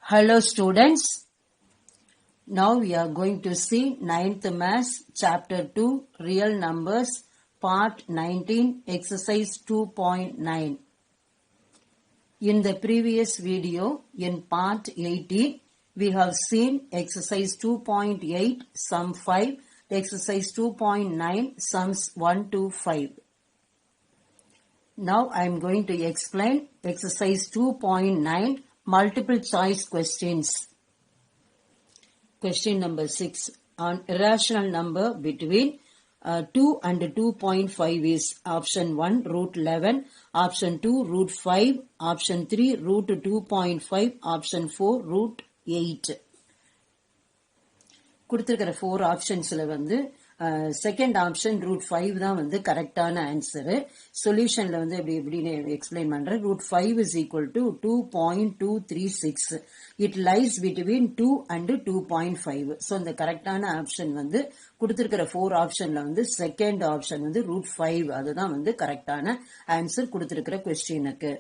Hello students, now we are going to see 9th Maths Chapter 2 Real Numbers Part 19 Exercise 2.9. In the previous video, in Part 18, we have seen Exercise 2.8 Sum 5, Exercise 2.9 Sums 1 to 5. Now I am going to explain Exercise 2.9 Multiple choice questions. Question number 6. An irrational number between 2 and 2.5 is option 1 root 11, option 2 root 5, option 3 root 2.5, option 4 root 8. கொடுத்திருக்கிற 4 ஆப்ஷன்ஸ்ல வந்து second option root 5 தான் வந்து கரெக்டான answer. சொல்யூஷன்ல வந்து எப்படின்னு explain பண்றேன். Root 5 is equal to 2.236. It lies between 2 and 2.5. So இந்த கரெக்டான ஆப்ஷன் வந்து கொடுத்திருக்கிற 4 ஆப்ஷன்ல வந்து செகண்ட் ஆப்ஷன் வந்து ரூட் 5 அதுதான் வந்து கரெக்டான ஆன்சர் கொடுத்திருக்கிற கொஸ்டினுக்கு.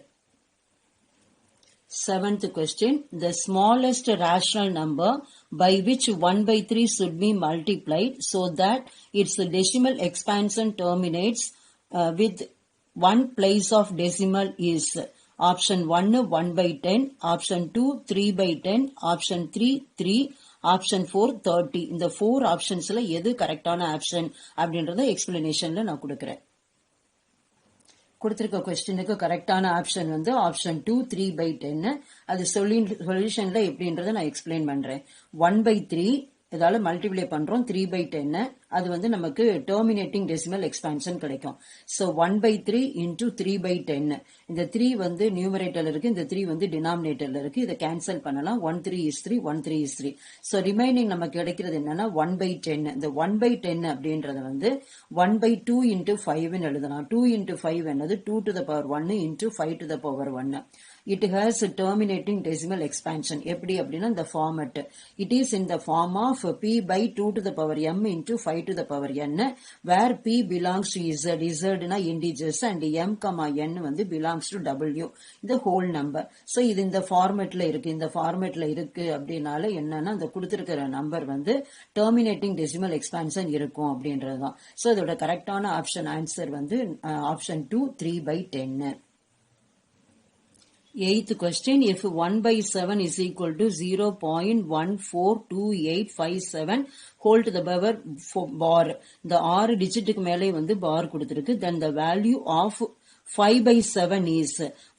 Seventh question. The smallest rational number by which 1/3 should be multiplied so that its decimal expansion terminates with one place of decimal is option 1 1/10, option 2 3/10, option 3 3, option 4 30. இந்த 4 ஆப்ஷன்ஸ்ல எது கரெக்டான option அப்படின்றத எக்ஸ்பிளனேஷன்ல நான் கொடுக்கிறேன். கொடுத்திருக்க கொஸ்டினுக்கு கரெக்டான ஆப்ஷன் வந்து ஆப்ஷன் 2 3/10. அது சொல்யூஷன்ல எப்படின்றத நான் எக்ஸ்பிளைன் பண்றேன். 1/3 இதால மல்டிப்ளை பண்றோம் 3/10. அது வந்து நமக்கு டெர்மினேட்டிங் டெசிமல் எக்ஸ்பான்ஷன் கிடைக்கும். So 1/3 into 3/10. இந்த 3 வந்து நியூமரேட்டர்ல இருக்கு, இந்த 3 வந்து டினாமினேட்டர்ல இருக்கு. இதை கேன்சல் பண்ணலாம். 1 3 is 3, 1 3 is 3. சோ ரிமைனிங் நமக்கு கிடைக்கிறது என்னன்னா 1/10. இந்த 1/10 அப்படின்றத வந்து 1/2 இன்டூ 5 எழுதலாம். 2 இன்டூ 5 என்னது 2 to the power 1 into 5 to the power 1. It has a terminating decimal expansion. எப்படி அப்படின்னா இந்த format. It is in the form of p by 2 to the power m into 5 to the power n, where p belongs to z. z na integers and m, n வந்து belongs to w, the whole number. So இது இந்த ஃபார்மட்ல இருக்கு. இந்த ஃபார்மட்ல இருக்கு அப்படினால என்னன்னா அந்த கொடுத்திருக்கிற number வந்து terminating decimal expansion இருக்கும் அப்படின்றதுதான். So இதோட கரெக்டான ஆப்ஷன் ஆன்சர் வந்து option 2 3/10. Eighth question. If 1/7 is equal to 0.142857 whole to the power bar, the 6 டிஜிட்டுக்கு மேலே வந்து பார் கொடுத்திருக்கு. Then the value of 5/7 is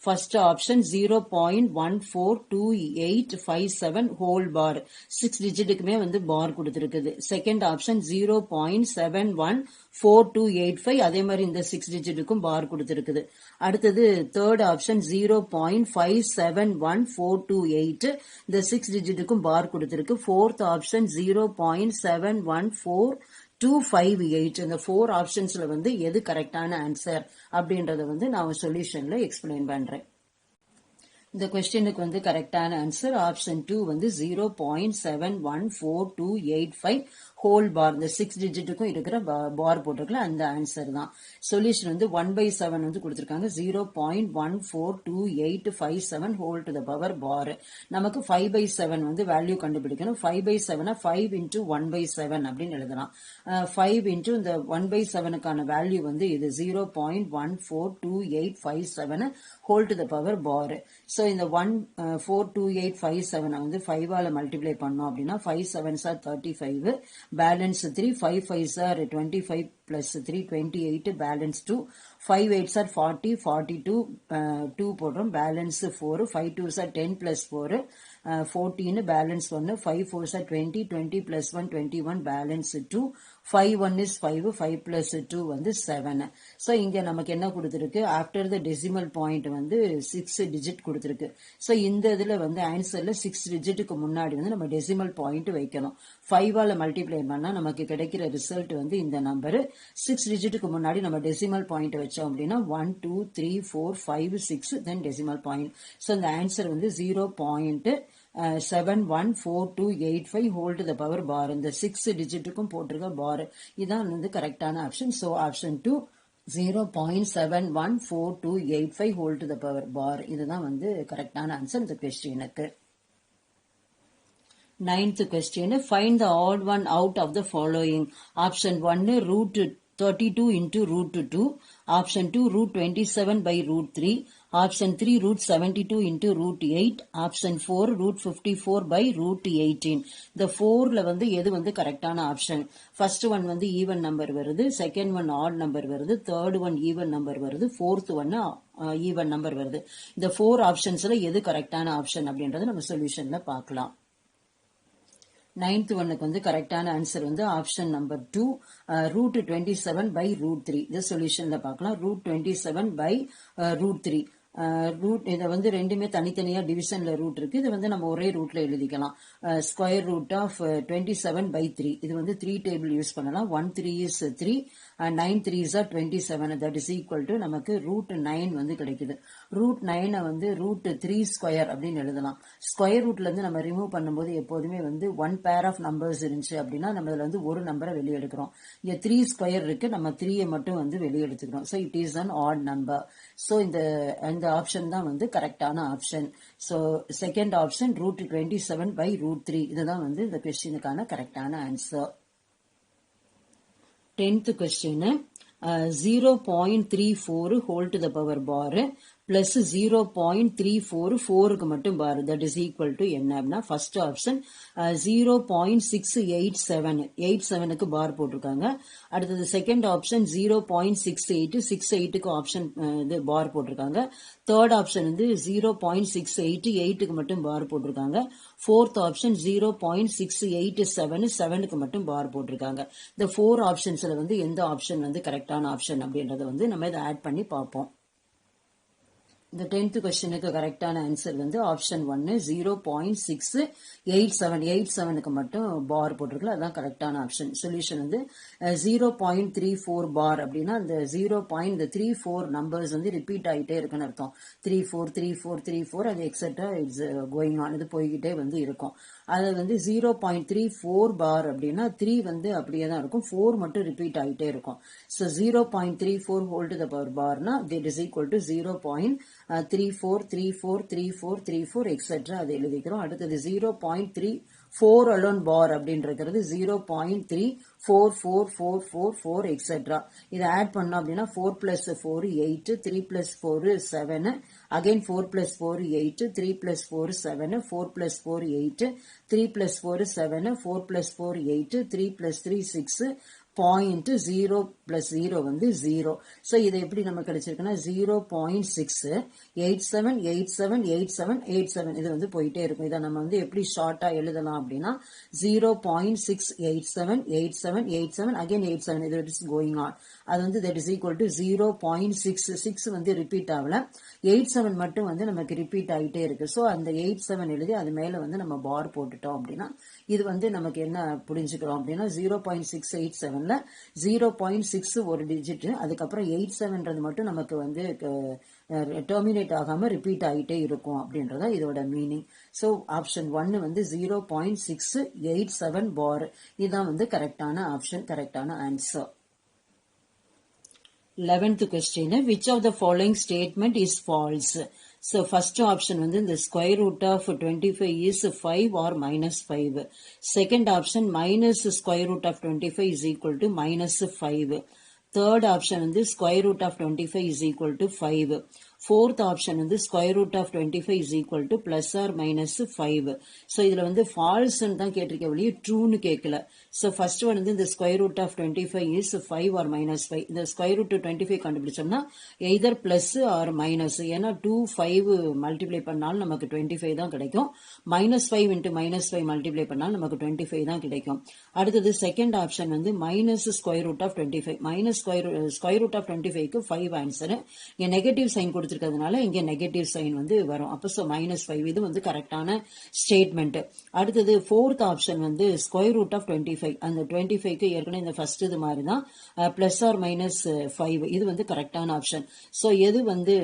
first option 0.142857 whole bar. 6 டிஜிட்டுக்குமே வந்து பார் கொடுத்திருக்குது. செகண்ட் ஆப்ஷன் 0.714285, அதே மாதிரி இந்த 6 டிஜிட்டுக்கும் பார் கொடுத்திருக்குது. அடுத்தது தேர்ட் ஆப்ஷன் 0.571428, இந்த 6 டிஜிட்டுக்கும் பார் கொடுத்திருக்கு. Fourth option 0.714258. இந்த 4 ஆப்ஷன்ஸ்ல வந்து எது கரெக்டான ஆன்சர் அப்படின்றத வந்து நான் சொல்யூஷன்ல எக்ஸ்பிளைன் பண்றேன். இந்த கொஸ்டினுக்கு வந்து கரெக்டான ஆன்சர் ஆப்ஷன் 2 வந்து 0.714285 ஹோல் பார். இந்த 6 டிஜிட்டுக்கும் இருக்கிற பார் போட்டிருக்கலாம், அந்த ஆன்சர் தான். சொல்யூஷன் வந்து 1/7 வந்து கொடுத்திருக்காங்க. 0.142857 ஹோல் டு த பவர் பார். நமக்கு 5/7 வந்து வேல்யூ கண்டுபிடிக்கணும். 5/7 5 இன்டூ 1/7 அப்படின்னு எழுதலாம். 5 இன்டூ இந்த 1/7க்கான வேல்யூ வந்து இது 0.142857 whole to the power bar. So இந்த 1.42857 வந்து 5 ஆல மல்டிப்ளை பண்ணோம் அப்படின்னா 5 7s are 35, balance 3, 5 5s are 25 plus 3 28, balance 2, 5 8s are 40, 42 2 போடுறோம், balance 4, 5 2s are 10 plus 4 14, balance 1, 5 4s are 20, 20 plus 1 21, balance 2, 5 1 is 5, 5 plus 2 வந்து 7. சோ இங்க நமக்கு என்ன கொடுத்திருக்கு, ஆஃப்டர் த டெசிமல் பாயிண்ட் வந்து 6 டிஜிட் கொடுத்திருக்கு. சோ இந்த இதுல வந்து ஆன்சர்ல 6 டிஜிட்டுக்கு முன்னாடி வந்து நம்ம டெசிமல் பாயிண்ட் வைக்கணும். 5 ஆல மல்டிப்ளை பண்ணா நமக்கு கிடைக்கிற ரிசல்ட் வந்து இந்த நம்பர். 6 டிஜிட்டுக்கு முன்னாடி நம்ம டெசிமல் பாயிண்ட் வச்சோம் அப்படின்னா 1 2 3 4 5 6 தென் டெசிமல் பாயிண்ட். சோ இந்த ஆன்சர் வந்து 0.714285 ஹோல் டு த பவர் பார். இந்த 6 டிஜிட்டுக்கும் போட்டிருக்க பார். இதான் வந்து கரெக்டான option. So option 2 0.714285 whole to the power bar. இதுதான் வந்து கரெக்டான ஆன்சர் இந்த கொஸ்டினுக்கு. Ninth question, find the odd one out of the following. Option 1, root 32 into root 2. Option 2, root 27 by root 3. Option 3, root 72 into root 8. Option 4, root 54 by root 18. The 4ல வந்து எது வந்து கரெக்டான option? First one வந்து even number வருது, second one add number வருது, third one even number வருது, fourth one even number வருது. இந்த 4 ஆப்ஷன்ஸ்ல எது கரெக்டான ஆப்ஷன் அப்படின்றத நம்ம சொல்யூஷன்ல பார்க்கலாம். Ninth ஒன்னுக்கு வந்து கரெக்டான ஆன்சர் வந்து option number 2, root 27 by root 3. இந்த சொல்யூஷன்ல பார்க்கலாம். Root 27 by root 3. ரூட் இதை வந்து ரெண்டுமே தனித்தனியா டிவிஷன்ல ரூட் இருக்கு. இது வந்து நம்ம ஒரே ரூட்ல எழுதிக்கலாம். Square root of 27 by 3. இது வந்து 3 டேபிள் யூஸ் பண்ணலாம். 1 3 is 3 and 9 3s are 27. that is equal to நமக்கு ரூட் 9 வந்து கிடைக்குது. ரூட் 9 வந்து ரூட் 3 ஸ்கொயர் அப்படின்னு எழுதலாம். ஸ்கொயர் ரூட்ல இருந்து நம்ம ரிமூவ் பண்ணும்போது எப்போதுமே வந்து 1 பேர் ஆஃப் நம்பர்ஸ் இருந்துச்சு அப்படின்னா நம்ம இதுல வந்து ஒரு நம்பரை வெளியே எடுக்கிறோம். இங்க 3 ஸ்கொயர் இருக்கு, நம்ம 3 மட்டும் வந்து வெளியே எடுத்துக்கிறோம். So it is an odd number. So இந்த ஆப்ஷன் தான் வந்து கரெக்டான option. So second option root 27 by root 3. இதுதான் வந்து இந்த கொஸ்டினுக்கான கரெக்டான answer. 10th question, 0.34 whole to the power bar plus 0.34 4க்கு மட்டும் பார், that is equal to என்ன அப்படின்னா ஃபர்ஸ்ட் ஆப்ஷன் 0.687 பார் போட்டிருக்காங்க. அடுத்தது செகண்ட் ஆப்ஷன் 0.68 68க்கு ஆப்ஷன் இது பார் போட்டிருக்காங்க. தேர்ட் ஆப்ஷன் வந்து 0.688க்கு மட்டும் பார் போட்டிருக்காங்க. ஃபோர்த் ஆப்ஷன் 0.687 7க்கு மட்டும் பார் போட்டிருக்காங்க. இந்த 4 ஆப்ஷன்ஸ்ல வந்து எந்த ஆப்ஷன் வந்து கரெக்டான ஆப்ஷன் அப்படின்றத வந்து நம்ம இதை ஆட் பண்ணி பார்ப்போம். இந்த 10th கொஸ்டினுக்கு கரெக்டான ஆன்சர் வந்து ஆப்ஷன் 1 0.687 மட்டும் பார் போட்டிருக்கல, அதுதான் கரெக்டான ஆப்ஷன். சொல்யூஷன் வந்து 0.34 பார் அப்படின்னா இந்த 0.34 நம்பர்ஸ் வந்து ரிப்பீட் ஆகிட்டே இருக்குன்னு அர்த்தம். 34 34 34 அது எக்ஸெட்ரா இட்ஸ் கோயிங் ஆன், இது போய்கிட்டே வந்து இருக்கும். அது வந்து 0.34 பார் அப்படின்னா 3 வந்து அப்படியே தான் இருக்கும், 4 மட்டும் ரிப்பீட் ஆகிட்டே இருக்கும். So 0.34 whole to the power பார்னா that is equal to 0.34 etcetera அது எழுதிக்கிறோம். அடுத்தது 0.34 அலோன் பார் அப்படின்றது 0.344444 எக்ஸெட்ரா. இதை ஆட் பண்ணோம் அப்படின்னா 4 plus 4 8, 3 plus 4 7, again 4 plus 4 8, 3 plus 4 7, 4 plus 4 8, 3 plus 4 7, 4 plus 4 8, 3 plus 3 6, 0.0 plus 0 வந்து 0. ஸோ இதை எப்படி நம்ம கிடைச்சிருக்குன்னா 0.687878787 இது வந்து போயிட்டே இருக்கும். இதை நம்ம வந்து எப்படி ஷார்ட்டா எழுதலாம் அப்படின்னா 0.6878787 அகைன் 87 இது இஸ் கோயிங் ஆன். அது வந்து தட் இஸ் ஈக்குவல் டு 0.66 வந்து ரிப்பீட் ஆகல, 87 மட்டும் வந்து நமக்கு ரிப்பீட் ஆகிட்டே இருக்கு. ஸோ அந்த 87 எழுதி அது மேல வந்து நம்ம பார் போட்டுட்டோம் அப்படின்னா இது வந்து நமக்கு என்ன புரிஞ்சுக்கிறோம் அப்படின்னா 0.687 0.6 ஒரு டிஜிட், அதுக்கப்புறம் 87ன்றது மட்டும் நமக்கு வந்து டெர்மினேட் ஆகாம ரிப்பீட் ஆகிட்டே இருக்கும் அப்படின்றத இதோட மீனிங். ஸோ ஆப்ஷன் 1 வந்து 0.687 பார், இதுதான் வந்து கரெக்டான ஆப்ஷன், கரெக்டான answer. 11th question, which of the following statement is false? So first option வந்து the square root of 25 is 5 or minus 5. Second option minus square root of 25 is equal to minus 5. Third option வந்து square root of 25 is equal to 5. Fourth option வந்து square root of 25 is equal to plus or minus 5. So இதுல வந்து false தான் கேட்டிருக்க வழியே ட்ரூன்னு கேட்கல. So first one வந்து the square root of 25 is 5 or minus 5. இந்த square root 25 கண்டுபிடிச்சோம்னா either plus or minus, ஏன்னா 2 5 மல்டிப்ளை பண்ணாலும் நமக்கு 25 தான் கிடைக்கும், minus 5 into minus 5 மல்டிப்ளை பண்ணாலும் நமக்கு 25 தான் கிடைக்கும். அடுத்தது செகண்ட் ஆப்ஷன் வந்து minus square root of 25, minus square root of 25க்கு 5 ஆன்சர். இங்க நெகட்டிவ் சைன் கொடுத்திருக்கிறதுனால இங்க நெகட்டிவ் சைன் வந்து வரும். அப்போ ஸோ -5 இது வந்து கரெக்டான ஸ்டேட்மெண்ட். அடுத்தது ஃபோர்த் ஆப்ஷன் வந்து ஸ்கொயர் ரூட் ஆஃப் 25, அந்த 25க்கு ஏற்கனவே இந்த ஃபர்ஸ்ட் இது மாதிரி தான் பிளஸ் ஆர் மைனஸ் 5, இது வந்து கரெக்டான ஆப்ஷன். ஸோ எது வந்து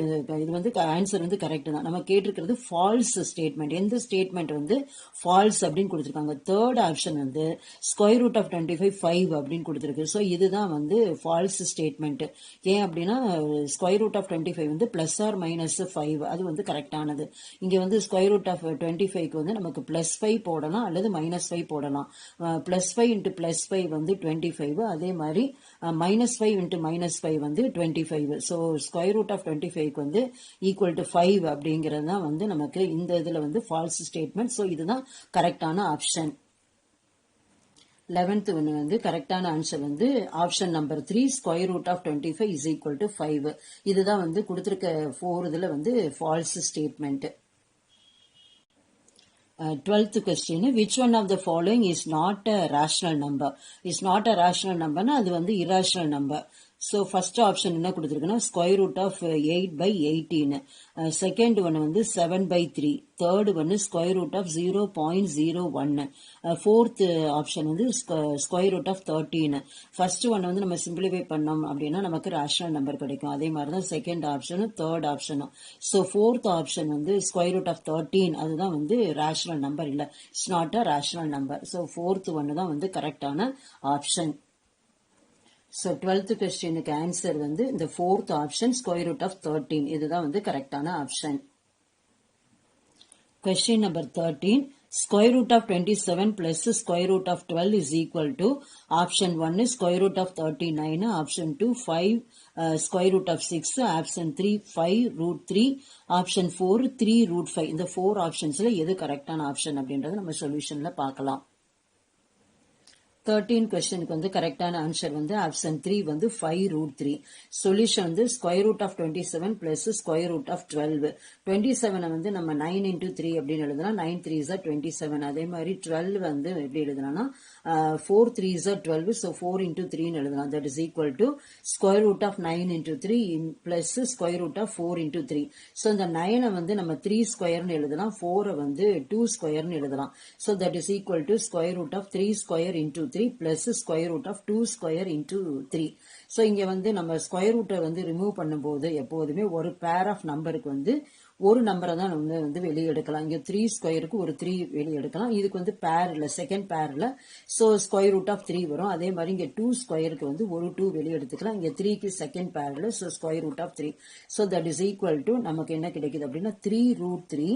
இது வந்து ஆன்சர் வந்து கரெக்ட் தான். நம்ம கேட்டிருக்கிறது ஃபால்ஸ் ஸ்டேட்மெண்ட். எந்த ஸ்டேட்மெண்ட் வந்து ஃபால்ஸ் அப்படின்னு கொடுத்துருக்காங்க? தேர்ட் ஆப்ஷன் வந்து ஸ்கொயர் ரூட் ஆஃப் 25 5 அப்படின்னு கொடுத்துருக்கு. ஸோ இதுதான் வந்து ஃபால்ஸ் ஸ்டேட்மெண்ட். ஏன் அப்படின்னா ஸ்கொயர் ரூட் ஆஃப் 25 வந்து பிளஸ் ஆர் மைனஸ் 5 அது வந்து கரெக்டானது. இங்க வந்து ஸ்கொயர் ரூட் ஆஃப் 25க்கு வந்து நமக்கு +5 போடலாம் அல்லது -5 போடலாம். +5 இன்ட்டு +5 வந்து 25, அதே மாதிரி -5 இன்ட்டு -5 வந்து 25. ஸோ ஸ்கொயர் ரூட் ஆஃப் 25க்கு வந்து ஈக்குவல் டு 5 அப்படிங்கிறது தான் வந்து நமக்கு இந்த இதுல வந்து ஃபால்ஸ் ஸ்டேட்மெண்ட். ஸோ இதுதான் கரெக்டான ஆப்ஷன். 11th ஒன்று வந்து கரெக்டான ஆன்சர் வந்து option number 3 square root of 25 is equal to 5. இதுதான் வந்து கொடுத்துருக்க 4 இதுல வந்து false statement. 12th question, which one of the following is not a rational number? Is not a rational number na அது வந்து irrational number. So first option என்ன கொடுத்திருக்குன்னா square root of 8/18. Second one வந்து 7/3. Third one square root of 0.01. Fourth option வந்து square root of 13. First one வந்து நம்ம simplify பண்ணோம் அப்படின்னா நமக்கு rational number கிடைக்கும். அதே மாதிரி தான் second option, third option. So fourth option வந்து square root of 13 அதுதான் வந்து rational number இல்ல. It's not a rational number. So fourth one தான் வந்து கரெக்டான option. So 12th questionக்கு ஆன்சர் வந்து இந்த fourth option square root of 13 இதுதான் வந்து கரெக்டான option. Question number 13, square root of 27 plus square root of 12 is equal to option 1 square root of 39, option 2 5 square root of 6, option 3 5 root 3, option 4 3 root 5. இந்த 4 ஆப்ஷன்ஸ்ல எது கரெக்டான option அப்படின்றத நம்ம சொல்யூஷன்ல பார்க்கலாம். 13 questionக்கு வந்து கரெக்டான ஆன்சர் வந்து ஆப்ஷன் 3 வந்து 5 root 3. சொல்யூஷன் வந்து square root of 27 plus square root of 12. 27 வந்து நம்ம 9 into 3 அப்படின்னு எழுதலாம். 9 3s are 27. அதே மாதிரி 12 வந்து எப்படி எழுதலாம்னா 4 3s are 12. So 4 into 3 எழுதலாம். That is equal to square root of 9 into 3 plus square root of 4 into 3. So இந்த 9 வந்து நம்ம 3 ஸ்கொயர்னு எழுதலாம். 4 வந்து 2 ஸ்கொயர்னு எழுதலாம். So that is equal to square root of 3 square into 3 plus square root of 2 square into 3. So இங்க வந்து நம்ம ஸ்கொயர் ரூட்டை வந்து ரிமூவ் பண்ணும்போது எப்போதுமே ஒரு பேர் ஆஃப் நம்பருக்கு வந்து ஒரு நம்பரை தான் நம்ம வந்து வெளியே எடுக்கலாம். இங்க 3 ஸ்கொயருக்கு ஒரு 3 வெளியே எடுக்கலாம். இதுக்கு வந்து பேர் இல்ல, செகண்ட் பேர்ல. ஸோ ஸ்கொயர் ரூட் ஆஃப் 3 வரும். அதே மாதிரி இங்க 2 ஸ்கொயருக்கு வந்து ஒரு 2 வெளியே எடுத்துக்கலாம். இங்க 3க்கு செகண்ட் பேர்ல. So square root of 3. So that is equal to நமக்கு என்ன கிடைக்குது அப்படின்னா 3 root 3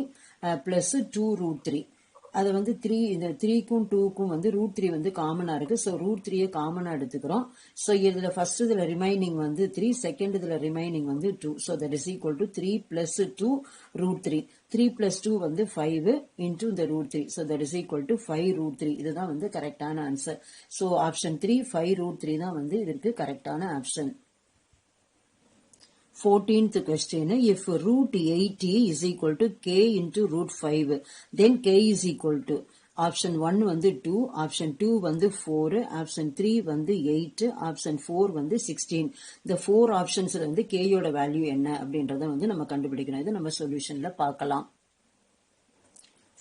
பிளஸ் 2 root 3. அது வந்து 3 இந்த 3க்கும் 2க்கும் வந்து root 3 வந்து காமனா இருக்கு. ஸோ root 3 காமனா எடுத்துக்கிறோம். ஸோ இதுல ஃபர்ஸ்ட் இதுல ரிமைனிங் வந்து 3, செகண்ட் இதுல ரிமைனிங் வந்து 2. So that is equal to 3 plus 2 root 3. 3 plus 2 வந்து 5 இன்டூ இந்த root 3. So that is equal to 5 root 3. இதுதான் வந்து கரெக்டான ஆன்சர். ஸோ ஆப்ஷன் 3 5 root 3 தான் வந்து இதற்கு கரெக்டான option. 14th question, if root 80 is equal to k into root 5, then k is equal to option 1 வந்து 2, option 2 வந்து 4, option 3 வந்து 8, option 4 வந்து 16. இந்த 4 ஆப்ஷன்ஸ்ல வந்து k யோட வேல்யூ என்ன அப்படின்றத வந்து நம்ம கண்டுபிடிக்கணும். இது நம்ம சொல்யூஷன்ல பார்க்கலாம்.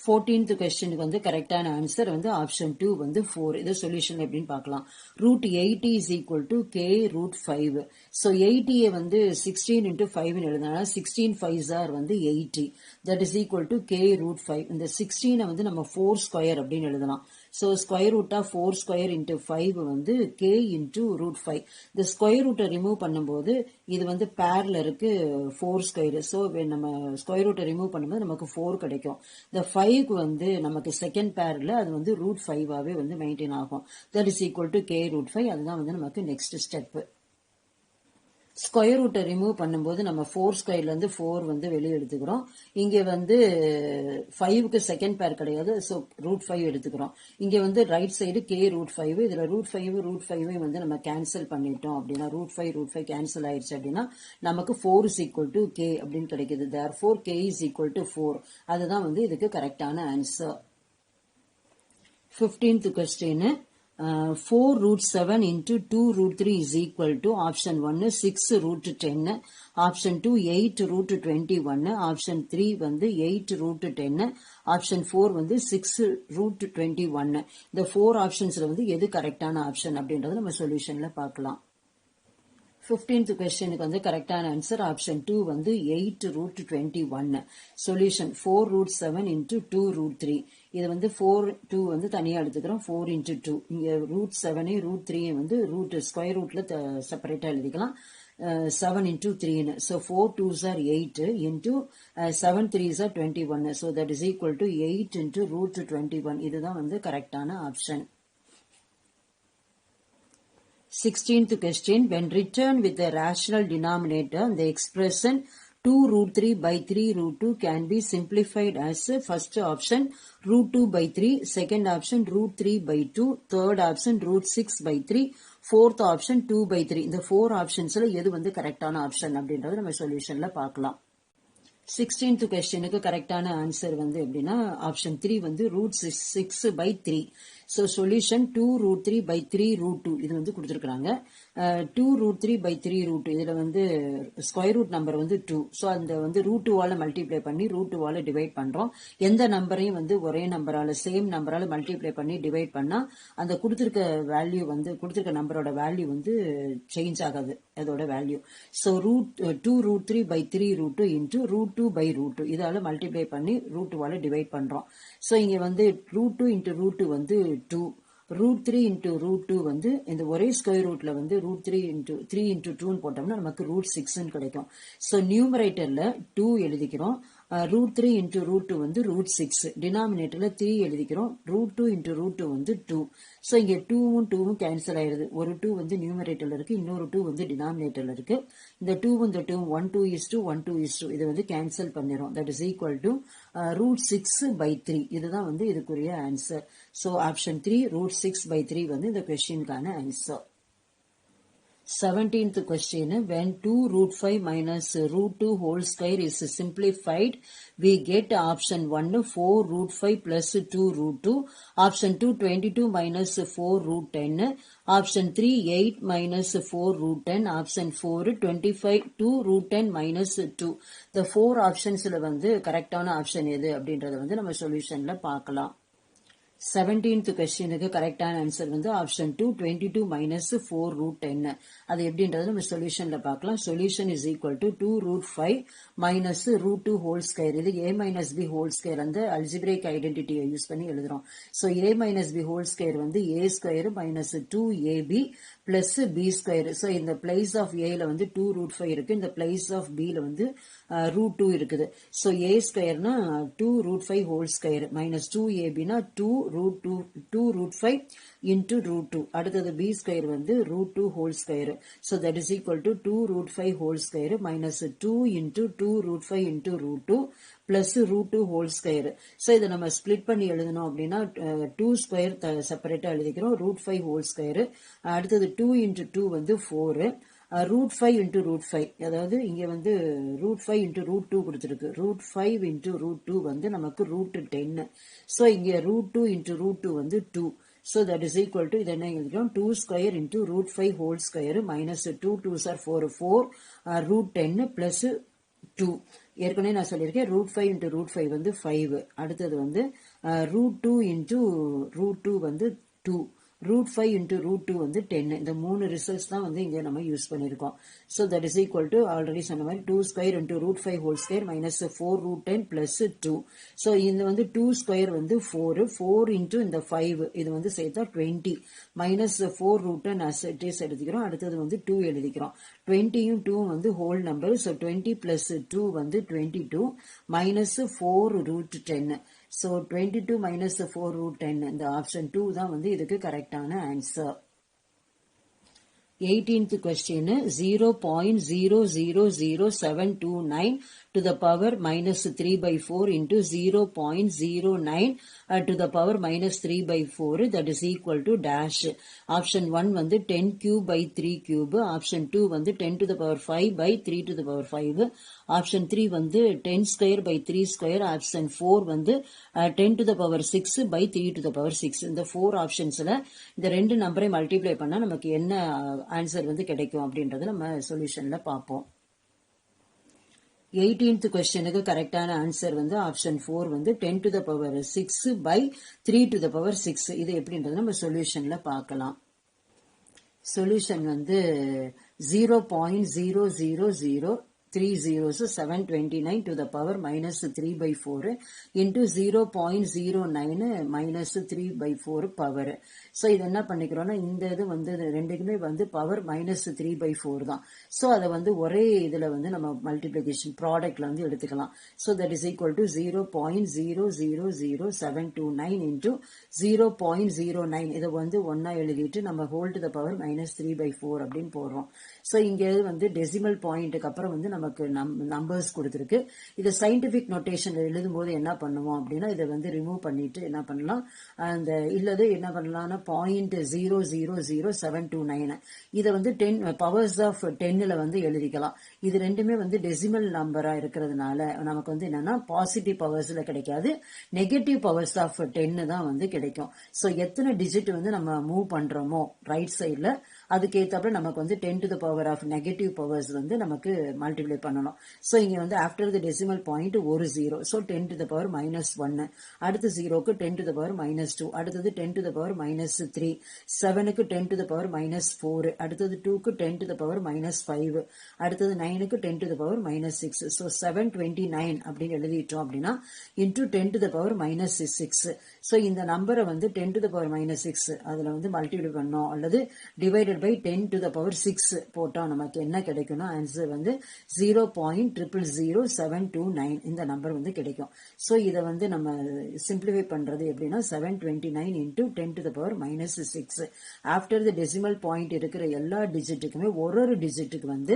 14th questionக்கு வந்து கரெக்டான ஆன்சர் வந்து ஆப்ஷன் 2 வந்து 4. இது சொல்யூஷன் எப்படின்னு பார்க்கலாம். Root 80 is equal to k root 5. So 80 வந்து 16 into 5 எழுதினா 16 5s are வந்து 80. That is equal to k root 5. இந்த 16 வந்து நம்ம 4 ஸ்கொயர் அப்படின்னு எழுதலாம். So square root of 4 square into 5 வந்து k இன்டூ ரூட் 5. இந்த ஸ்கொயர் ரூட்டை ரிமூவ் பண்ணும்போது இது வந்து பேர்ல இருக்கு 4 ஸ்கொயர். ஸோ நம்ம ஸ்கொயர் ரூட்டை ரிமூவ் பண்ணும்போது நமக்கு 4 கிடைக்கும். இந்த 5க்கு வந்து நமக்கு செகண்ட் பேர்ல அது வந்து ரூட் 5ஆவே வந்து மெயின்டைன் ஆகும். That is equal to k root 5. அதுதான் வந்து நமக்கு நெக்ஸ்ட் ஸ்டெப். ஸ்கொயர் ரூட்டை ரிமூவ் பண்ணும்போது நம்ம 4 ஸ்கொயர்ல இருந்து 4 வந்து வெளியே எடுத்துக்கிறோம். இங்க வந்து 5க்கு செகண்ட் பேர் கிடையாது. ஸோ ரூட் 5 எடுத்துக்கிறோம். இங்க வந்து ரைட் சைடு k ரூட் 5. இதுல ரூட் 5 வந்து நம்ம கேன்சல் பண்ணிட்டோம் அப்படின்னா ரூட் 5 கேன்சல் ஆயிடுச்சு அப்படின்னா நமக்கு 4 is equal to k அப்படின்னு கிடைக்குது. therefore k is equal to 4. அதுதான் வந்து இதுக்கு கரெக்டான answer. 15th question, 4 root 7 into 2 root 3 is equal to option 1 6 root 10, option 2 8 root 21, option 3 வந்து 8 root 10, option 4 வந்து 6 root 21. இந்த 4 ஆப்ஷன்ஸ்ல வந்து எது கரெக்டான ஆப்ஷன் அப்படின்றத நம்ம சொல்யூஷன்ல பார்க்கலாம். 15th questionக்கு வந்து கரெக்டான ஆன்சர் ஆப்ஷன் 2 வந்து 8 root 21. Solution 4 root 7 into 2 root 3. இது வந்து 4 2 வந்து தனியா எடுத்துக்கிறோம். 4 into 2. இங்க root 7 root 3 வந்து ரூட் ஸ்கொயர் ரூட்ல செப்பரேட்டா எழுதிக்கலாம். 7 into 3. So 4 2s are 8 into 7 3s are 21. So that is equal to 8 into root 21. இதுதான் வந்து கரெக்டான option. 16th question, when written with a rational denominator, the expression 2 root 3 by 3 root 2 can be simplified as first option root 2 by 3, second option root 3 by 2, third option root 6 by 3, fourth option 2 by 3. இந்த 4 optionsல எது வந்து கரெக்டான option அப்படின்றது நம்ம சொல்யூஷன்ல பார்க்கலாம். 16th questionக்கு கரெக்டான answer வந்து எப்படின்னா ஆப்ஷன் 3 வந்து root 6 by 3. So solution 2 root 3 by 3 root 2 இது வந்து கொடுத்துருக்காங்க. 2 root 3 by 3 root 2 இதுல வந்து ஸ்கொயர் ரூட் நம்பர் வந்து 2. ஸோ அந்த வந்து ரூட் 2வால மல்டிப்ளை பண்ணி ரூட் 2வால டிவைட் பண்றோம். எந்த நம்பரையும் வந்து ஒரே நம்பரால சேம் நம்பரால மல்டிப்ளை பண்ணி டிவைட் பண்ணா அந்த கொடுத்திருக்க வேல்யூ வந்து கொடுத்திருக்க நம்பரோட வேல்யூ வந்து சேஞ்ச் ஆகாது அதோட value. So root 2 root 3 by 3 root 2 into root 2 by root 2 இதால மல்டிப்ளை பண்ணி ரூட் 2வால டிவைட் பண்றோம். ஸோ இங்க வந்து ரூட் 2 இன்டூ ரூட் 2 வந்து 2. ரூட் 3 இன்டூ ரூட் 2 வந்து இந்த ஒரே ஸ்கொயர் ரூட்ல வந்து ரூட் 3 இன்டூ 2 போட்டோம்னா நமக்கு ரூட் 6 கிடைக்கும். ஸோ நியூமரேட்டர்ல 2 எழுதிக்கிறோம். ரூட் 3 இன்டூ ரூட் 2 வந்து ரூட் 6. டினாமினேட்டர்ல 3 எழுதிக்கிறோம். ரூட் 2 இன்டூ ரூட் 2 வந்து 2. ஸோ இங்க 2வும் 2வும் கேன்சல் ஆயிருது. ஒரு 2 வந்து நியூமரேட்டர்ல இருக்கு, இன்னொரு 2 வந்து டினாமினேட்டர்ல இருக்கு. இந்த 2வும் இந்த 2வும் 1 2 is to 1 2 is to இதை வந்து கேன்சல் பண்ணிரும். That is equal to root 6 by 3. இதுதான் வந்து இதுக்குரிய answer. So option 3 root 6 by 3 வந்து இந்த கொஸ்டினுக்கான answer. 17th question, when 2 root 5 minus root 2 whole square is simplified, we get option 1 4 root 5 plus 2 root 2, option 2 22 minus 4 root 10, option 3 8 minus 4 root 10, option 4 25 2 root 10 minus 2. The 4 optionsல வந்து கரெக்டான option எது அப்படின்றத வந்து நம்ம சொல்யூஷன்ல பார்க்கலாம். 17th questionக்கு கரெக்டான ஆன்சர் வந்து ஆப்ஷன் 2 22 minus 4 root 10. அது எப்படின்றது நம்ம சொல்யூஷன்ல பார்க்கலாம். Solution is equal to 2 root 5 minus root 2 whole square. இது a minus b whole square அந்த அல்ஜிப்ரைக் ஐடென்டிட்டியை யூஸ் பண்ணி எழுதுறோம். So a minus b whole square வந்து a square minus 2ab plus b square. So இந்த place of a ல வந்து 2 root 5 இருக்கு, இந்த பிளேஸ் ஆஃப் b ல வந்து root 2 இருக்குது. So a ஸ்கொயர்னா 2 root 5 whole square minus 2ab னா 2 root 5 into root 2. அடுத்தது b square வந்து root 2 whole square. So that is equal to 2 root 5 whole square minus 2 into 2 root 5 into root 2 plus root 2 whole square. So இதை நம்ம split பண்ணி எழுதணும் அப்படின்னா 2 square செப்பரேட்டா எழுதிக்கிறோம். root 5 whole square. அடுத்தது 2 into 2 வந்து 4. root 5 into root 5, அதாவது இங்க வந்து root 5 into root 2 கொடுத்திருக்கு. root 5 into root 2 வந்து நமக்கு root 10. so இங்க root 2 into root 2 வந்து 2. so that is equal to இது என்ன எழுதிக்கிறோம் 2 square into root 5 whole square minus 2 2s are 4 root 10 plus 2. ஏற்கனவே நான் சொல்லியிருக்கேன் root 5 into root 5 வந்து 5. அடுத்தது வந்து root 2 into root 2 வந்து 2. root 5 into root 2 வந்து 10. இந்த மூணு ரிசல்ட்ஸ் தான் வந்து இங்க நம்ம யூஸ் பண்ணிருக்கோம். so that is equal to already சொன்ன மாதிரி 2 square into root 5 whole square minus 4 root 10 plus 2. so இந்த வந்து 2 square வந்து 4 into இந்த 5 இது வந்து சேர்த்தா 20 minus 4 root 10 as it is எழுதிக்கிறோம். அடுத்தது வந்து 2 எழுதிக்கிறோம். 20யும் 2 வந்து whole number. so 20 plus 2 வந்து 22 minus 4 root 10. so 22 minus 4 root 10. இந்த ஆப்ஷன் 2 தான் வந்து இதுக்கு கரெக்டான answer. 18th question, 0.000729 to the power minus 3 by 4 into 0.09 to the power minus 3 by 4, that is equal to dash. option 1 வந்து 10 cube by 3 cube, option 2 வந்து 10 to the power 5 by 3 to the power 5, option 3 வந்து 10 square by 3 square, option 4 வந்து 10 to the power 6 by 3 to the power 6. இந்த 4 ஆப்ஷன்ஸ்ல இந்த ரெண்டு நம்பரை multiply பண்ணா நமக்கு என்ன ஆன்சர் வந்து கிடைக்கும் அப்படின்றத நம்ம சொல்யூஷன்ல பார்ப்போம். 18th questionக்கு கரெக்டான ஆன்சர் வந்து ஆப்ஷன் 4 வந்து 10 to the power 6 by 3 to the power 6. இது எப்படின்றது நம்ம சொல்யூஷன்ல பார்க்கலாம். சொல்யூஷன் வந்து 0.0003 3 zeros, 729 to the power minus 3 by 4 into 0.09 minus 3 by 4 power. So இது என்ன பண்ணிக்கிறோம்னா இந்த இது வந்து ரெண்டுக்குமே வந்து பவர் மைனஸ் 3 by 4 தான். ஸோ அதை வந்து ஒரே இதில் வந்து நம்ம மல்டிப்ளிகேஷன் ப்ராடக்ட்ல வந்து எடுத்துக்கலாம். So that is equal to 0.000729 into 0.09 இதை வந்து ஒன்னா எழுதிட்டு நம்ம whole to the power minus 3 by 4 அப்படின்னு போடுறோம். ஸோ இங்கே வந்து டெசிமல் பாயிண்ட்டுக்கு அப்புறம் வந்து நமக்கு நம்பர்ஸ் கொடுத்துருக்கு. இதை சயின்டிபிக் நோட்டேஷன்ல எழுதும் போது என்ன பண்ணுவோம் அப்படின்னா இதை வந்து ரிமூவ் பண்ணிட்டு என்ன பண்ணலாம், அந்த இல்லது என்ன பண்ணலாம்னா 0.000729 இதை வந்து 10 பவர்ஸ் ஆஃப் 10ல வந்து எழுதிக்கலாம். இது ரெண்டுமே வந்து டெசிமல் நம்பரா இருக்கிறதுனால நமக்கு வந்து என்னன்னா பாசிட்டிவ் பவர்ஸ்ல கிடைக்காது, நெகட்டிவ் பவர்ஸ் ஆஃப் 10 தான் வந்து கிடைக்கும். ஸோ எத்தனை டிஜிட் வந்து நம்ம மூவ் பண்றோமோ ரைட் சைட்ல அதுக்கு ஏத்தாப்புல நமக்கு வந்து 10 to the power of negative powers வந்து நமக்கு மல்டிப்ளை பண்ணணும். ஸோ இங்க வந்து ஆஃப்டர் த டெசிமல் பாயிண்ட் ஒரு zero, so 10 to the power minus 1, அடுத்து ஜீரோக்கு 10 to the power minus 2, அடுத்தது 10 to the power minus 3, 7க்கு 10 to the power minus 4, அடுத்தது 2க்கு 10 to the power minus 5, அடுத்தது 9க்கு 10 to the power minus 6. So 729 அப்படின்னு எழுதிட்டோம் அப்படின்னா into 10 to the power minus 6. So இந்த நம்பரை வந்து 10 to the power minus 6 அதுல வந்து மல்டிப்ளை பண்ணோம் அல்லது divided by 10 to the power 6 போட்டா நமக்கு என்ன கிடைக்கும்னா ஆன்சர் வந்து 0.000729 இந்த நம்பர் வந்து கிடைக்கும். ஸோ இதை வந்து நம்ம சிம்பிளிஃபை பண்றது எப்படின்னா 729 into 10 to the power minus 6 after the decimal point இருக்கிற எல்லா டிஜிட்டுக்குமே ஒரு ஒரு டிஜிட்டுக்கு வந்து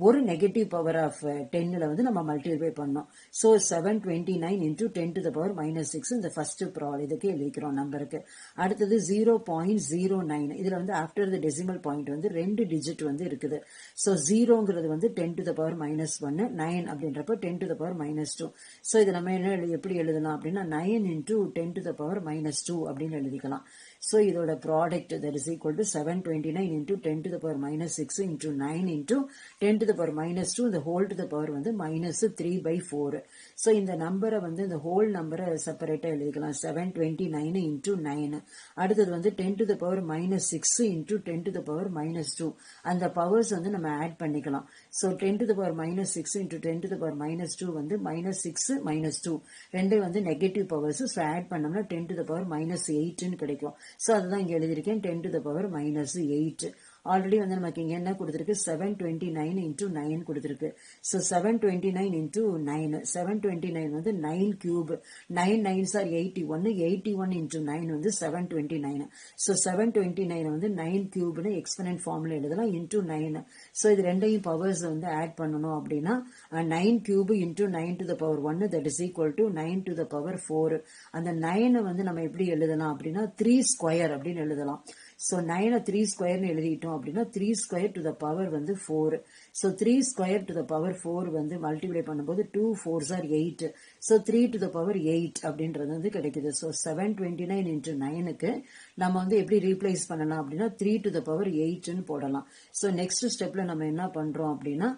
ஒரு நெகட்டிவ் பவர் ஆஃப் 10ல வந்து நம்ம மல்டிப்ளை பண்ணோம். So 729 into 10 to the power minus 6 இந்த ஃபர்ஸ்ட் இதுக்கு எழுதிக்கிறோம் நம்பருக்கு. அடுத்தது 0.09 இதுல வந்து ஆஃப்டர் த டெசிமல் பாயிண்ட் வந்து ரெண்டு டிஜிட் வந்து இருக்குது. ஸோ ஜீரோங்கிறது வந்து 10 to the power minus 1, 9 அப்படின்றப்ப 10 to the power minus 2. So இது நம்ம என்ன எப்படி எழுதலாம் அப்படின்னா 9 into 10 to the power minus 2 அப்படின்னு எழுதிக்கலாம். ஸோ இதோட product that is equal to 729 into 10 to the power minus 6 into 9 into 10 to the power minus 2 இந்த ஹோல் டு த பவர் வந்து minus 3 by 4. ஸோ இந்த நம்பரை வந்து இந்த ஹோல் நம்பரை செப்பரேட்டா எழுதிக்கலாம் 729 into 9. அடுத்தது வந்து 10 to the power minus 6 into 10 to the power minus 2 அந்த பவர்ஸ் வந்து நம்ம ஆட் பண்ணிக்கலாம். So 10 to the power minus 6 into 10 to the power minus 2 வந்து minus 6 minus 2 ரெண்டு வந்து நெகட்டிவ் பவர்ஸ். ஸோ ஆட் பண்ணோம்னா 10 to the power minus 8ன்னு கிடைக்கும். So அதுதான் இங்க எழுதியிருக்கேன் 10 to the power minus 8. Already வந்து நமக்கு இங்க என்ன கொடுத்திருக்கு 729 into 9 கொடுத்திருக்கு. ஸோ 729 into 9, 729 வந்து 9 கியூப், 9 9s are 81, 81 into 9 வந்து 729. ஸோ 729 வந்து 9 கியூப்னு எக்ஸ்பனன்ட் ஃபார்ம்ல எழுதலாம் into 9. ஸோ இது ரெண்டையும் பவர்ஸ் வந்து ஆட் பண்ணணும் அப்படின்னா 9 cube into 9 to the power 1 that is equal to 9 to the power 4. அந்த 9 வந்து நம்ம எப்படி எழுதலாம் அப்படின்னா 3 ஸ்கொயர் அப்படின்னு எழுதலாம். ஸோ 9 3 ஸ்கொயர்னு எழுதிட்டோம் அப்படின்னா 3 ஸ்கொயர் டு த பவர் வந்து 4. So 3 square to the power 4 வந்து மல்டிப்ளை பண்ணும்போது 2 4s are 8. So 3 to the power 8 அப்படின்றது வந்து கிடைக்குது. ஸோ 729 into 9க்கு நம்ம வந்து எப்படி ரீப்ளேஸ் பண்ணலாம் அப்படின்னா 3 டு த பவர் 8ன்னு போடலாம். ஸோ நெக்ஸ்ட் ஸ்டெப்ல நம்ம என்ன பண்றோம் அப்படின்னா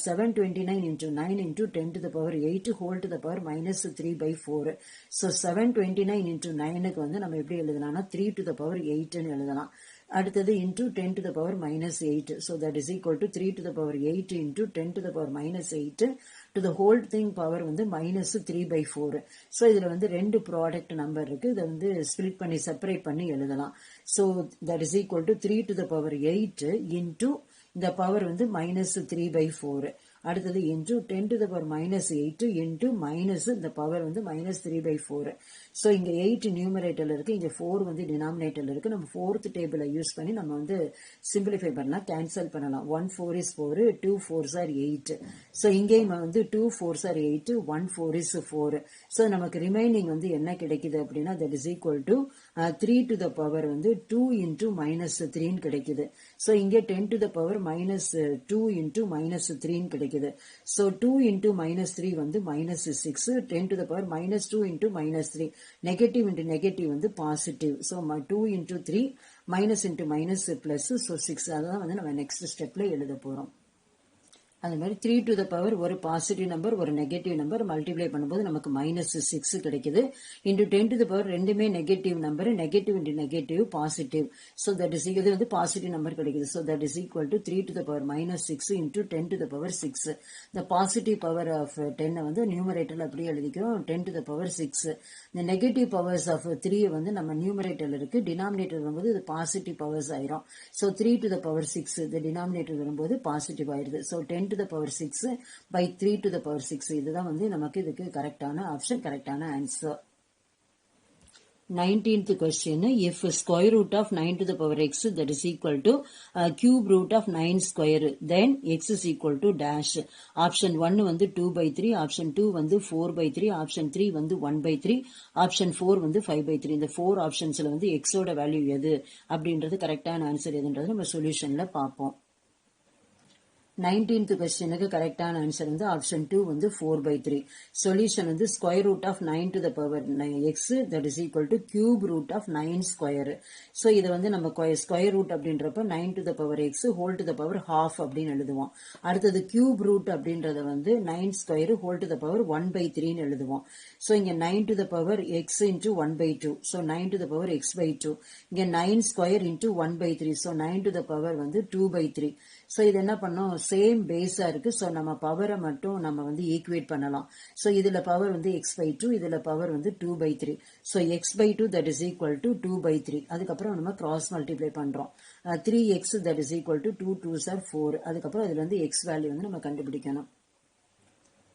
729 into 9 into 10 to the power 8 whole to the power minus 3 by 4. So 729 into 9க்கு வந்து நம்ம எப்படி எழுதலாம்னா 3 to the power 8ன்னு எழுதலாம். அடுத்தது into 10 to the power minus 8. So that is equal to 3 to the power 8 into 10 to the power minus 8 to the whole thing power வந்து minus 3 by 4. So இதுல வந்து ரெண்டு product number இருக்கு. இதை வந்து split பண்ணி செப்பரேட் பண்ணி எழுதலாம். So that is equal to 3 to the power 8 into இந்த பவர் வந்து minus 3 by 4. அடுத்தது into 10 to the power minus 8 into minus இந்த பவர் வந்து minus 3 by 4. ஸோ இங்க 8 நியூமரேட்டர்ல இருக்கு, இங்க 4 வந்து டினாமினேட்டர்ல இருக்கு. நம்ம ஃபோர்த் டேபிளை யூஸ் பண்ணி நம்ம வந்து சிம்பிளிஃபை பண்ணலாம், கேன்சல் பண்ணலாம். 1 4 is 4, 2 4s are 8. ஸோ இங்கேயும் வந்து 2 4s are 8, 1 4 is 4. ஸோ நமக்கு ரிமைனிங் வந்து என்ன கிடைக்குது அப்படின்னா that is equal to 3 to the power வந்து 2 into minus 3ன்னு கிடைக்குது. ஸோ இங்கே 10 to the power minus 2 into minus 3ன்னு கிடைக்குது. So 2 into minus 3 வந்து minus 6, 10 to the power minus 2 into minus 3, negative into negative வந்து positive. So 2 into 3 minus into minus plus, so 6. அதான் வந்து நம்ம next stepல எழுத போறோம். அது மாதிரி 3 to the power ஒரு பாசிட்டிவ் நம்பர் ஒரு நெகட்டிவ் நம்பர் மல்டிப்ளை பண்ணும்போது நமக்கு -6 கிடைக்குது. இன்டு 10 to the power ரெண்டுமே negative number, negative into negative positive. So that is இது வந்து பாசிட்டிவ் நம்பர் கிடைக்குது. So that is equal to 3 to the power -6 into 10 to the power 6. இந்த positive power of 10 வந்து நியூமரேட்டர்ல அப்படியே எழுதிக்கிறோம் 10 to the power 6. இந்த negative powers of 3 வந்து நம்ம நியூமரேட்டர்ல இருக்கு, டினாமினேட்டர் வரும்போது இது பாசிட்டிவ் பவர்ஸ் ஆயிரும். ஸோ 3 to the power 6 இந்த டினாமினேட்டர் வரும்போது பாசிட்டிவ் ஆயிருது. So 10 to the power 6 by 3 to the power 6 இதுதான் வந்து நமக்கு இதுக்கு கரெக்டான ஆப்ஷன், கரெக்டான answer. 19th question, if square root of 9 to the power x that is equal to cube root of 9 square, then x is equal to dash. Option 1 வந்து 2 by 3, option 2 வந்து 4 by 3, option 3 வந்து 1 by 3, option 4 வந்து 5 by 3. இந்த 4 ஆப்ஷன்ஸ்ல வந்து x ஓட value எது அப்படின்றது கரெக்டான ஆன்சர் எதுன்றது நம்ம சொல்யூஷன்ல பார்ப்போம். 19th questionக்கு கரெக்டான ஆன்சர் வந்து ஆப்ஷன் 2 வந்து 4 by 3. சொல்யூஷன் வந்து square root of 9 to the power x that is equal to cube root of 9 square. So இது வந்து நம்ம ஸ்கொயர் ரூட் அப்படின்றப்ப 9 to the power x whole to the power half அப்படின்னு எழுதுவோம். அடுத்தது கியூப் ரூட் அப்படின்றத வந்து 9 square whole to the power 1 by 3ன்னு எழுதுவோம். ஸோ இங்க 9 to the power x into 1 by 2. So 9 to the power x by 2. இங்க 9 square into 1 by 3. So 9 to the power வந்து 2 by 3. So இது என்ன பண்ணோம், சேம் பேஸா இருக்கு. ஸோ நம்ம பவரை மட்டும் நம்ம வந்து ஈக்குவேட் பண்ணலாம். ஸோ இதுல பவர் வந்து எக்ஸ் பை 2, இதுல பவர் வந்து 2 by 3. So x by 2 that is equal to 2 by 3. அதுக்கப்புறம் நம்ம கிராஸ் மல்டிப்ளை பண்றோம். 3x that is equal to 2 2s are 4. அதுக்கப்புறம் இதுல வந்து எக்ஸ் வேல்யூ வந்து நம்ம கண்டுபிடிக்கணும்.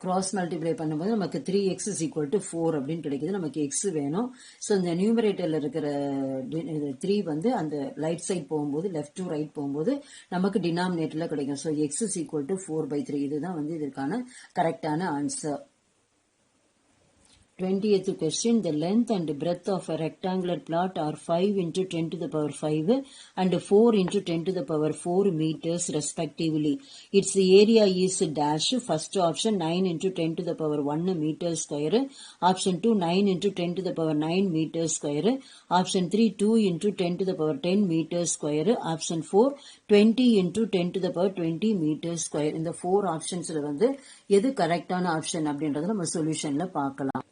கிராஸ் மல்டிப்ளை பண்ணும்போது நமக்கு 3x is equal to 4 அப்படின்னு கிடைக்குது. நமக்கு x வேணும். ஸோ இந்த நியூமரேட்டர்ல இருக்கிற 3 வந்து அந்த ரைட் சைட் போகும்போது லெஃப்ட் டு ரைட் போகும்போது நமக்கு டினாமினேட்டர்ல கிடைக்கும். So x is equal to 4 by 3. இதுதான் வந்து இதற்கான கரெக்டான answer. 20th question, the length and breadth of a rectangular plot are 5 into 10 to the power 5 and 4 into 10 to the power 4 meters respectively. Its area is dash. First option 9 into 10 to the power 1 meter square. Option 2 9 into 10 to the power 9 meter square. Option 3 2 into 10 to the power 10 meter square. Option 4 20 into 10 to the power 20 meter square. இந்த 4 ஆப்ஷன்ஸ்ல வந்து எது கரெக்டான option அப்படின்றத நம்ம சொல்யூஷன்ல பார்க்கலாம்.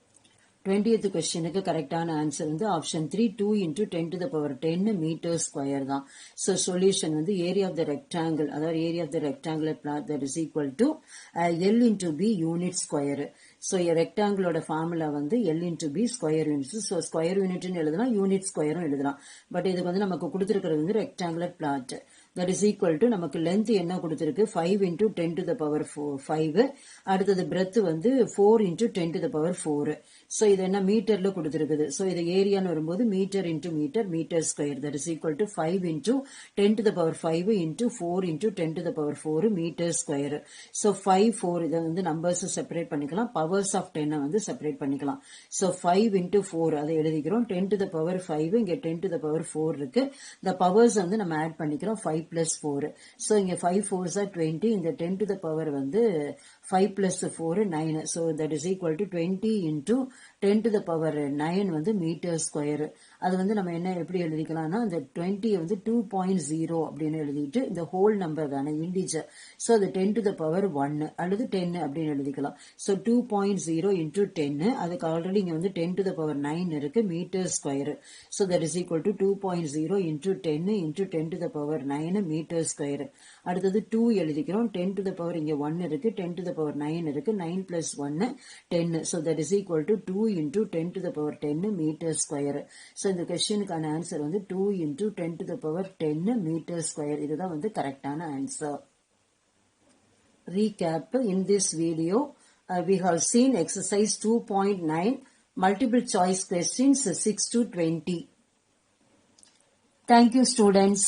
20th questionக்கு கரெக்டான answer வந்து option 3 2 into 10 to the power 10 metre square தான். ஸோ சொல்யூஷன் வந்து ஏரியா ஆஃப் த ரெக்டாங்கிள், அதாவது area of the rectangular plot that is equal to L into B unit square. So ரெக்டாங்கிளோட formula வந்து L into B square units. So square யூனிட்னு எழுதலாம், unit ஸ்கொயரும் எழுதலாம். But இதுக்கு வந்து நமக்கு கொடுத்துருக்கிறது வந்து rectangular plot. that is equal to நமக்கு length என்ன கொடுத்திருக்கு 5 into 10 to the power 5. அடுத்தது breadth வந்து 4 into 10 to the power 4. so இது என்ன மீட்டர்ல கொடுத்திருக்குது. so இது ஏரியான்னு வரும்போது metre into metre, metre square that is equal to 5 into 10 to the power 5 into 4 into 10 to the power 4 metre square. so 5 4 இதை வந்து numbers separate பண்ணிக்கலாம், பவர்ஸ் ஆஃப் 10 வந்து separate பண்ணிக்கலாம். so 5 into 4 அதை எழுதிக்கிறோம். 10 to the power 5 இங்க 10 to the power 4 இருக்கு. இந்த பவர்ஸ் வந்து நம்ம ஆட் பண்ணிக்கிறோம் 5 plus 4. so இங்க 5 4s are 20. இந்த 10 to the power வந்து 5 plus 4 9. so that is equal to 20 into 10 to the power 9 வந்து மீட்டர் ஸ்கொயர். அது வந்து நம்ம என்ன எப்படி எழுதிக்கலாம்னா இந்த 20 வந்து 2.0 அப்படின்னு எழுதிட்டு இந்த ஹோல் நம்பர் தானே இன்டிஜர். so அது 10 to the power 1 அல்லது 10 அப்படின்னு எழுதிக்கலாம். so 2.0 into 10 அதுக்கு ஆல்ரெடி இங்க வந்து 10 to the power 9 இருக்கு metre square. so that is equal to 2.0 into 10 into 10 to the power 9 metre square. அடுத்தது 2 எழுதிக்கிறோம். 10 to the power இங்க 1 இருக்கு, 10 to the power 9 இருக்கு, 9 plus 1 10. so that is equal to 2 into 10 to the power 10 metre square. so இந்த கொஸ்டினுக்கான answer வந்து 2 into 10 to the power 10 metre square. இதுதான் வந்து கரெக்டான answer. Recap: in this video we have seen exercise 2.9 multiple choice questions 6 to 20. Thank you students.